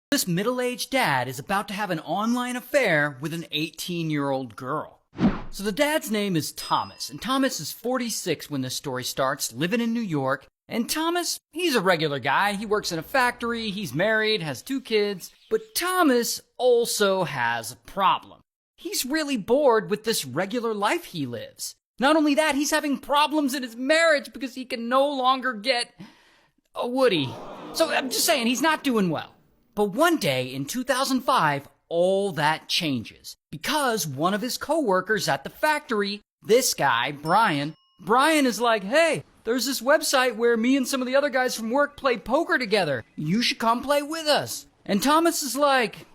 This middle-aged dad is about to have an online affair with an 18-year-old girl. So the dad's name is Thomas, and Thomas is 46 when this story starts, living in New York. And Thomas, he's a regular guy. He works in a factory, he's married, has 2 kids. But Thomas also has a problem. He's really bored with this regular life he lives. Not only that, he's having problems in his marriage because he can no longer get a Woody. So I'm just saying, he's not doing well. But one day in 2005, all that changes. Because one of his coworkers at the factory, this guy, Brian is like, hey, there's this website where me and some of the other guys from work play poker together. You should come play with us. And Thomas is like,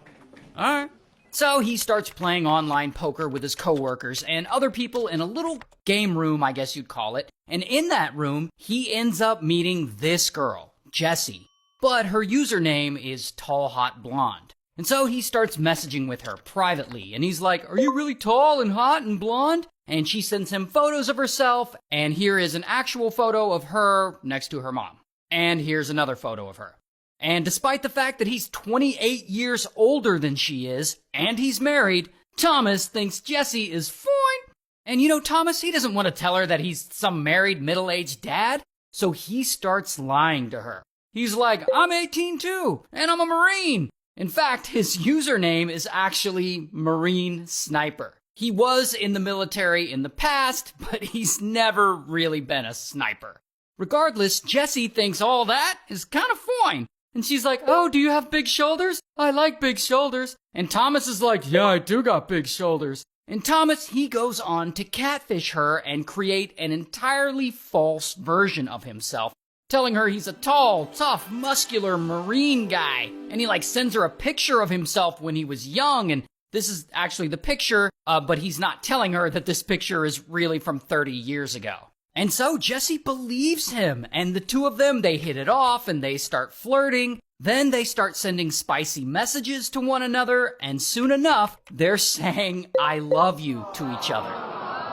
all right. So he starts playing online poker with his coworkers and other people in a little game room, I guess you'd call it. And in that room, he ends up meeting this girl, Jessi. But her username is Tallhotblond. And so he starts messaging with her privately. And he's like, are you really tall and hot and blonde? And she sends him photos of herself. And here is an actual photo of her next to her mom. And here's another photo of her. And despite the fact that he's 28 years older than she is, and he's married, Thomas thinks Jessi is fine. And you know, Thomas, he doesn't want to tell her that he's some married middle-aged dad, so he starts lying to her. He's like, I'm 18 too, and I'm a Marine. In fact, his username is actually Marine Sniper. He was in the military in the past, but he's never really been a sniper. Regardless, Jessi thinks all that is kind of fine. And she's like, oh, do you have big shoulders? I like big shoulders. And Thomas is like, yeah, I do got big shoulders. And Thomas, he goes on to catfish her and create an entirely false version of himself, telling her he's a tall, tough, muscular Marine guy. And he sends her a picture of himself when he was young. And this is actually the picture, but he's not telling her that this picture is really from 30 years ago. And so Jessi believes him, and the two of them, they hit it off and they start flirting. Then they start sending spicy messages to one another, and soon enough, they're saying, I love you to each other.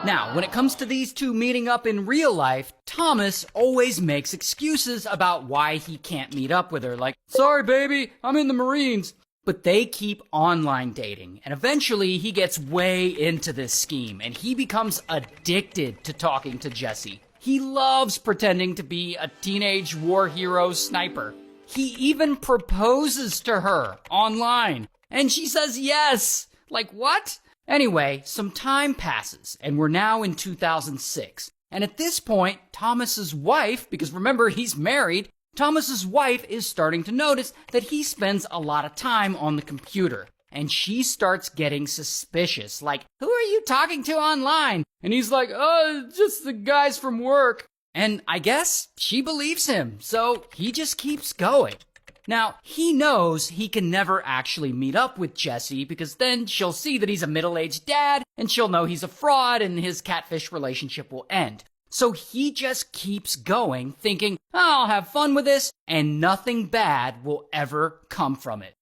Now, when it comes to these two meeting up in real life, Thomas always makes excuses about why he can't meet up with her, like, sorry baby, I'm in the Marines. But they keep online dating, and eventually he gets way into this scheme, and he becomes addicted to talking to Jessi. He loves pretending to be a teenage war hero sniper. He even proposes to her online, and she says yes. Like, what? Anyway, some time passes, and we're now in 2006. And at this point, Thomas's wife, because remember, he's married, Thomas's wife is starting to notice that he spends a lot of time on the computer. And she starts getting suspicious, like, who are you talking to online? And he's like, oh, just the guys from work. And I guess she believes him, so he just keeps going. Now, he knows he can never actually meet up with Jessi because then she'll see that he's a middle-aged dad and she'll know he's a fraud and his catfish relationship will end. So he just keeps going, thinking, I'll have fun with this, and nothing bad will ever come from it.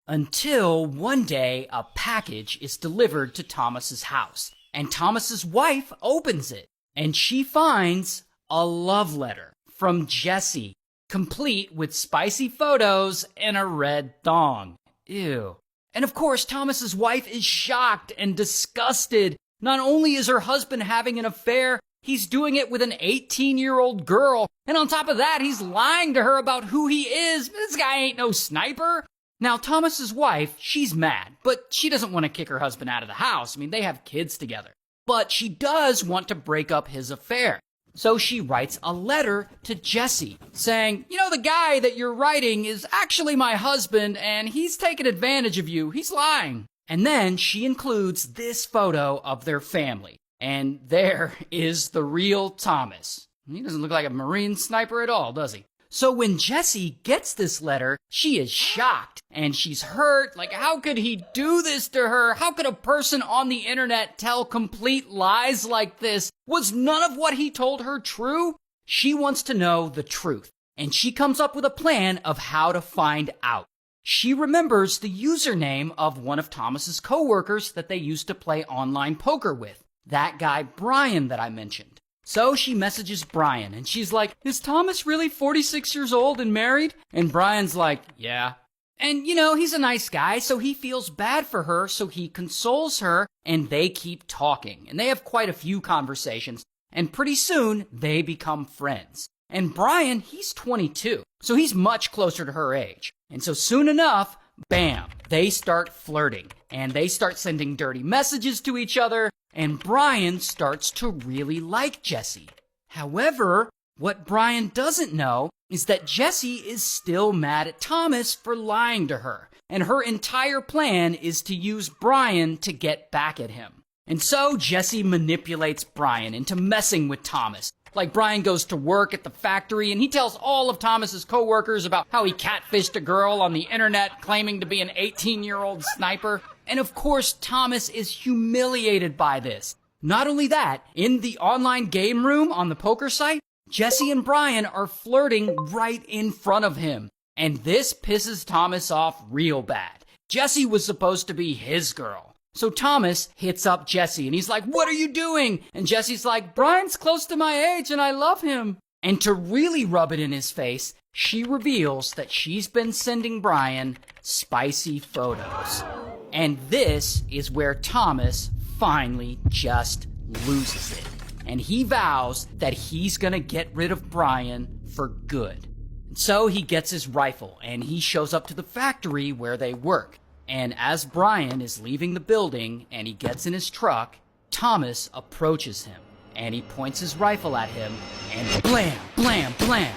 Until one day a package is delivered to Thomas's house, and Thomas's wife opens it, and she finds a love letter from Jessi, complete with spicy photos and a red thong. Ew. And of course, Thomas's wife is shocked and disgusted. Not only is her husband having an affair, he's doing it with an 18-year-old girl. And on top of that, he's lying to her about who he is. This guy ain't no sniper. Now, Thomas's wife, she's mad, but she doesn't want to kick her husband out of the house. I mean, they have kids together. But she does want to break up his affair. So she writes a letter to Jessi saying, you know, the guy that you're writing is actually my husband and he's taking advantage of you. He's lying. And then she includes this photo of their family. And there is the real Thomas. He doesn't look like a Marine sniper at all, does he? So when Jessi gets this letter, she is shocked and she's hurt. Like, how could he do this to her? How could a person on the internet tell complete lies like this? Was none of what he told her true? She wants to know the truth, and she comes up with a plan of how to find out. She remembers the username of one of Thomas's coworkers that they used to play online poker with. That guy, Brian, that I mentioned. So she messages Brian, and she's like, is Thomas really 46 years old and married? And Brian's like, yeah. And, he's a nice guy, so he feels bad for her, so he consoles her, and they keep talking. And they have quite a few conversations, and pretty soon, they become friends. And Brian, he's 22, so he's much closer to her age. And so soon enough, bam, they start flirting, and they start sending dirty messages to each other, and Brian starts to really like Jessi. However, what Brian doesn't know is that Jessi is still mad at Thomas for lying to her, and her entire plan is to use Brian to get back at him. And so Jessi manipulates Brian into messing with Thomas. Like Brian goes to work at the factory and he tells all of Thomas's coworkers about how he catfished a girl on the internet claiming to be an 18-year-old sniper. And of course, Thomas is humiliated by this. Not only that, in the online game room on the poker site, Jessi and Brian are flirting right in front of him. And this pisses Thomas off real bad. Jessi was supposed to be his girl. So Thomas hits up Jessi and he's like, what are you doing? And Jessi's like, Brian's close to my age and I love him. And to really rub it in his face, she reveals that she's been sending Brian spicy photos. And this is where Thomas finally just loses it. And he vows that he's gonna get rid of Brian for good. And so he gets his rifle and he shows up to the factory where they work. And as Brian is leaving the building and he gets in his truck, Thomas approaches him and he points his rifle at him and blam, blam, blam.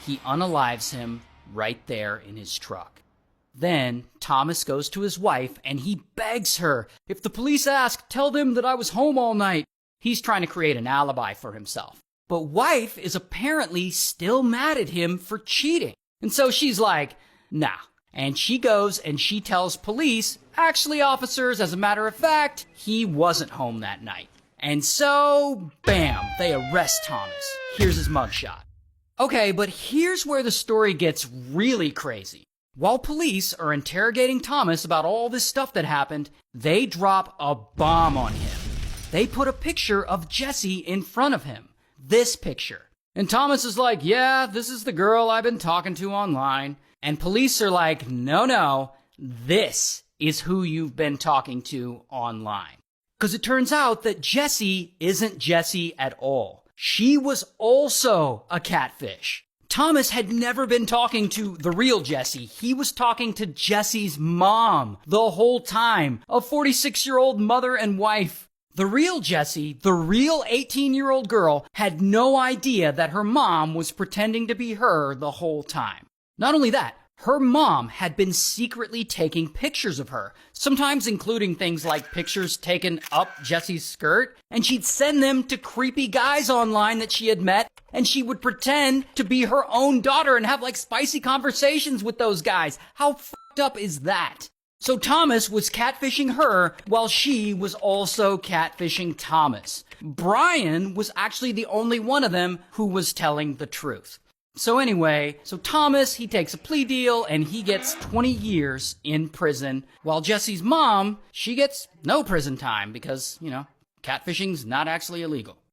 He unalives him right there in his truck. Then Thomas goes to his wife and he begs her, if the police ask, tell them that I was home all night. He's trying to create an alibi for himself. But wife is apparently still mad at him for cheating. And so she's like, nah. And she goes and she tells police, actually officers, as a matter of fact, he wasn't home that night. And so, bam, they arrest Thomas. Here's his mugshot. Okay, but here's where the story gets really crazy. While police are interrogating Thomas about all this stuff that happened, they drop a bomb on him. They put a picture of Jessi in front of him. This picture. And Thomas is like, yeah, this is the girl I've been talking to online. And police are like, no, this is who you've been talking to online. Because it turns out that Jessi isn't Jessi at all. She was also a catfish. Thomas had never been talking to the real Jessi. He was talking to Jessi's mom the whole time, a 46-year-old mother and wife. The real Jessi, the real 18-year-old girl, had no idea that her mom was pretending to be her the whole time. Not only that, her mom had been secretly taking pictures of her, sometimes including things like pictures taken up Jessi's skirt, and she'd send them to creepy guys online that she had met, and she would pretend to be her own daughter and have like spicy conversations with those guys. How fucked up is that? So Thomas was catfishing her while she was also catfishing Thomas. Brian was actually the only one of them who was telling the truth. So anyway, Thomas, he takes a plea deal and he gets 20 years in prison, while Jessi's mom, she gets no prison time because, catfishing's not actually illegal.